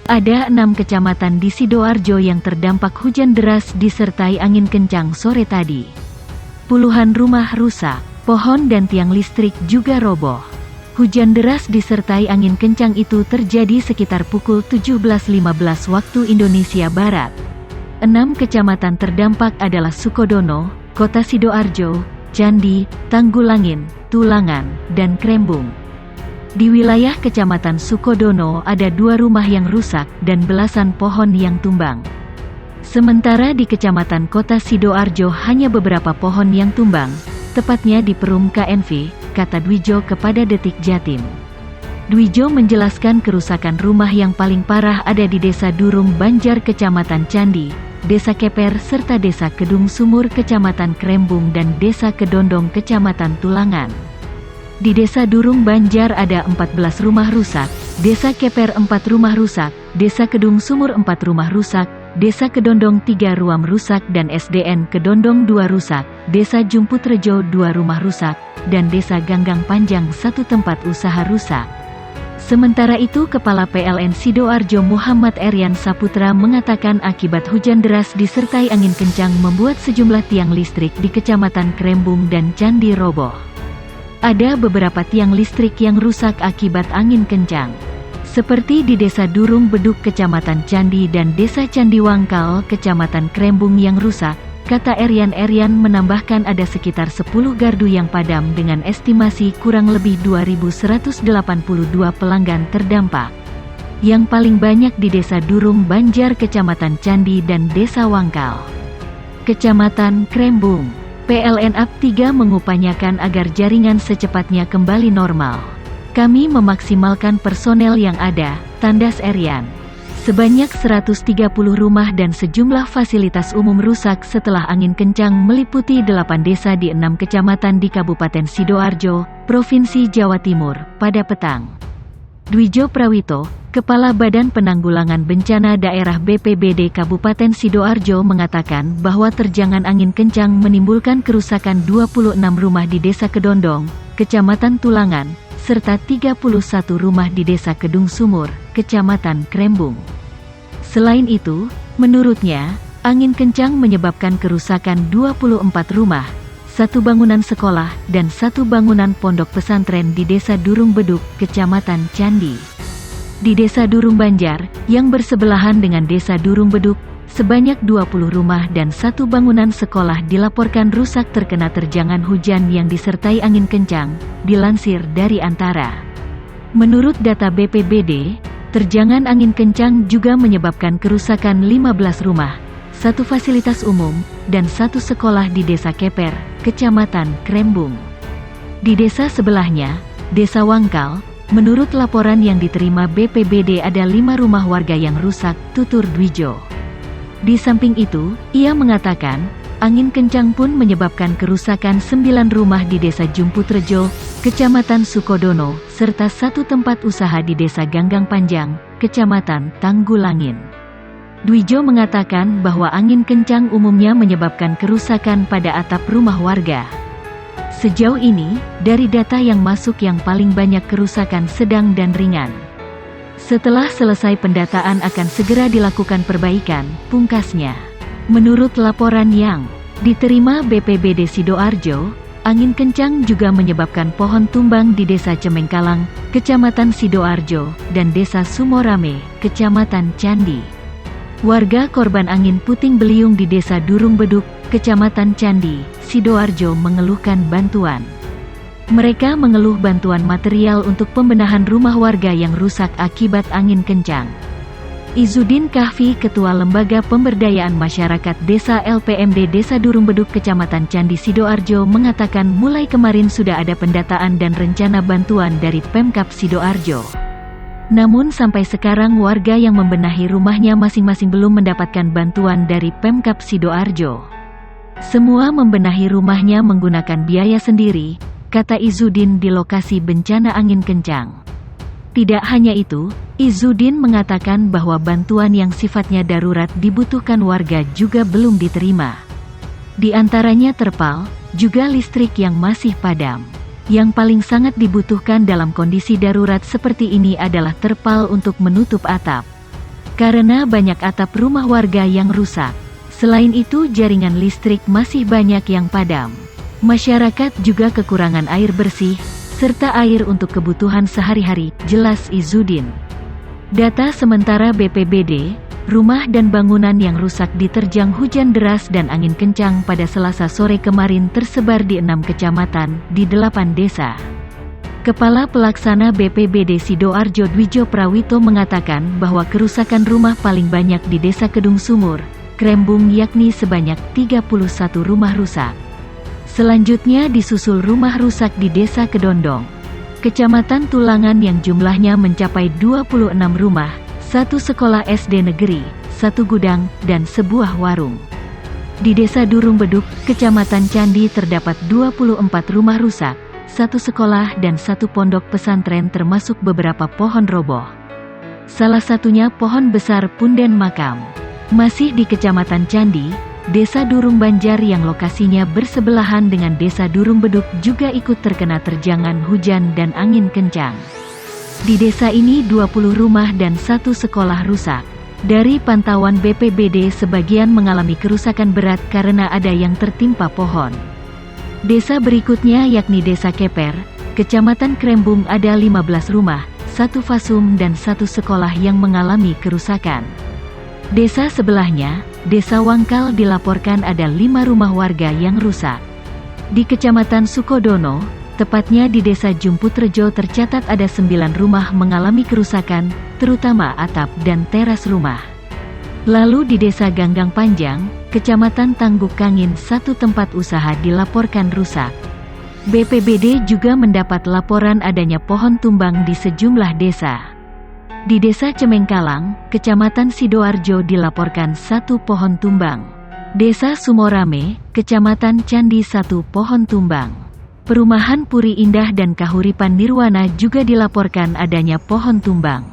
Ada 6 kecamatan di Sidoarjo yang terdampak hujan deras disertai angin kencang sore tadi. Puluhan rumah rusak, pohon dan tiang listrik juga roboh. Hujan deras disertai angin kencang itu terjadi sekitar pukul 17.15 waktu Indonesia Barat. 6 kecamatan terdampak adalah Sukodono, Kota Sidoarjo, Candi, Tanggulangin, Tulangan, dan Krembung. Di wilayah Kecamatan Sukodono ada 2 rumah yang rusak dan belasan pohon yang tumbang. Sementara di Kecamatan Kota Sidoarjo hanya beberapa pohon yang tumbang, tepatnya di Perum KNV, kata Dwijo kepada Detik Jatim. Dwijo menjelaskan kerusakan rumah yang paling parah ada di Desa Durung Banjar Kecamatan Candi, Desa Keper serta Desa Kedung Sumur Kecamatan Krembung dan Desa Kedondong Kecamatan Tulangan. Di Desa Durung Banjar ada 14 rumah rusak, Desa Keper 4 rumah rusak, Desa Kedung Sumur 4 rumah rusak, Desa Kedondong 3 rumah rusak dan SDN Kedondong 2 rusak, Desa Jumputrejo 2 rumah rusak, dan Desa Ganggang Panjang 1 tempat usaha rusak. Sementara itu Kepala PLN Sidoarjo Muhammad Eryan Saputra mengatakan akibat hujan deras disertai angin kencang membuat sejumlah tiang listrik di Kecamatan Krembung dan Candi roboh. Ada beberapa tiang listrik yang rusak akibat angin kencang. Seperti di Desa Durung Beduk Kecamatan Candi dan Desa Candiwangkal Kecamatan Krembung yang rusak, kata Eryan menambahkan ada sekitar 10 gardu yang padam dengan estimasi kurang lebih 2.182 pelanggan terdampak. Yang paling banyak di Desa Durung Banjar Kecamatan Candi dan Desa Wangkal. Kecamatan Krembung, PLN AP 3 mengupayakan agar jaringan secepatnya kembali normal. Kami memaksimalkan personel yang ada, tandas Eryan. Sebanyak 130 rumah dan sejumlah fasilitas umum rusak setelah angin kencang meliputi 8 desa di 6 kecamatan di Kabupaten Sidoarjo, Provinsi Jawa Timur, pada petang. Dwijo Prawito, Kepala Badan Penanggulangan Bencana Daerah BPBD Kabupaten Sidoarjo mengatakan bahwa terjangan angin kencang menimbulkan kerusakan 26 rumah di Desa Kedondong, Kecamatan Tulangan, serta 31 rumah di Desa Kedung Sumur, Kecamatan Krembung. Selain itu, menurutnya, angin kencang menyebabkan kerusakan 24 rumah, 1 bangunan sekolah, dan 1 bangunan pondok pesantren di Desa Durung Beduk, Kecamatan Candi. Di Desa Durung Banjar, yang bersebelahan dengan Desa Durung Beduk, sebanyak 20 rumah dan 1 bangunan sekolah dilaporkan rusak terkena terjangan hujan yang disertai angin kencang, dilansir dari Antara. Menurut data BPBD, terjangan angin kencang juga menyebabkan kerusakan 15 rumah, 1 fasilitas umum, dan 1 sekolah di Desa Keper, Kecamatan Krembung. Di desa sebelahnya, Desa Wangkal, menurut laporan yang diterima BPBD ada 5 rumah warga yang rusak, tutur Dwijo. Di samping itu, ia mengatakan, angin kencang pun menyebabkan kerusakan 9 rumah di Desa Jumputrejo, Kecamatan Sukodono, serta 1 tempat usaha di Desa Ganggang Panjang, Kecamatan Tanggulangin. Dwijo mengatakan bahwa angin kencang umumnya menyebabkan kerusakan pada atap rumah warga. Sejauh ini, dari data yang masuk yang paling banyak kerusakan sedang dan ringan. Setelah selesai pendataan akan segera dilakukan perbaikan, pungkasnya. Menurut laporan yang diterima BPBD Sidoarjo, angin kencang juga menyebabkan pohon tumbang di Desa Cemengkalang, Kecamatan Sidoarjo, dan Desa Sumorame, Kecamatan Candi. Warga korban angin puting beliung di Desa Durung Beduk, Kecamatan Candi, Sidoarjo mengeluhkan bantuan. Mereka mengeluh bantuan material untuk pembenahan rumah warga yang rusak akibat angin kencang. Izudin Kahfi, Ketua Lembaga Pemberdayaan Masyarakat Desa LPMD Desa Durung Beduk Kecamatan Candi Sidoarjo mengatakan mulai kemarin sudah ada pendataan dan rencana bantuan dari Pemkab Sidoarjo. Namun sampai sekarang warga yang membenahi rumahnya masing-masing belum mendapatkan bantuan dari Pemkab Sidoarjo. Semua membenahi rumahnya menggunakan biaya sendiri, kata Izudin di lokasi bencana angin kencang. Tidak hanya itu, Izudin mengatakan bahwa bantuan yang sifatnya darurat dibutuhkan warga juga belum diterima. Di antaranya terpal, juga listrik yang masih padam. Yang paling sangat dibutuhkan dalam kondisi darurat seperti ini adalah terpal untuk menutup atap. karena banyak atap rumah warga yang rusak. Selain itu, jaringan listrik masih banyak yang padam. Masyarakat juga kekurangan air bersih, serta air untuk kebutuhan sehari-hari, jelas Izudin. Data sementara BPBD, rumah dan bangunan yang rusak diterjang hujan deras dan angin kencang pada Selasa sore kemarin tersebar di 6 kecamatan, di 8 desa. Kepala Pelaksana BPBD Sidoarjo Dwijo Prawito mengatakan bahwa kerusakan rumah paling banyak di Desa Kedung Sumur, Krembung yakni sebanyak 31 rumah rusak. Selanjutnya disusul rumah rusak di Desa Kedondong, Kecamatan Tulangan yang jumlahnya mencapai 26 rumah, 1 sekolah SD negeri, 1 gudang, dan sebuah warung. Di Desa Durung Beduk, Kecamatan Candi terdapat 24 rumah rusak, 1 sekolah dan 1 pondok pesantren termasuk beberapa pohon roboh. Salah satunya pohon besar punden makam. Masih di Kecamatan Candi, Desa Durung Banjar yang lokasinya bersebelahan dengan Desa Durung Beduk juga ikut terkena terjangan hujan dan angin kencang. Di desa ini 20 rumah dan 1 sekolah rusak. Dari pantauan BPBD sebagian mengalami kerusakan berat karena ada yang tertimpa pohon. Desa berikutnya yakni Desa Keper, Kecamatan Krembung ada 15 rumah, 1 fasum dan 1 sekolah yang mengalami kerusakan. Desa sebelahnya, Desa Wangkal dilaporkan ada 5 rumah warga yang rusak. Di Kecamatan Sukodono, tepatnya di Desa Jumputrejo tercatat ada 9 rumah mengalami kerusakan, terutama atap dan teras rumah. Lalu di Desa Ganggang Panjang, Kecamatan Tangguk Kangin 1 tempat usaha dilaporkan rusak. BPBD juga mendapat laporan adanya pohon tumbang di sejumlah desa. Di Desa Cemengkalang, Kecamatan Sidoarjo dilaporkan 1 pohon tumbang. Desa Sumorame, Kecamatan Candi 1 pohon tumbang. Perumahan Puri Indah dan Kahuripan Nirwana juga dilaporkan adanya pohon tumbang.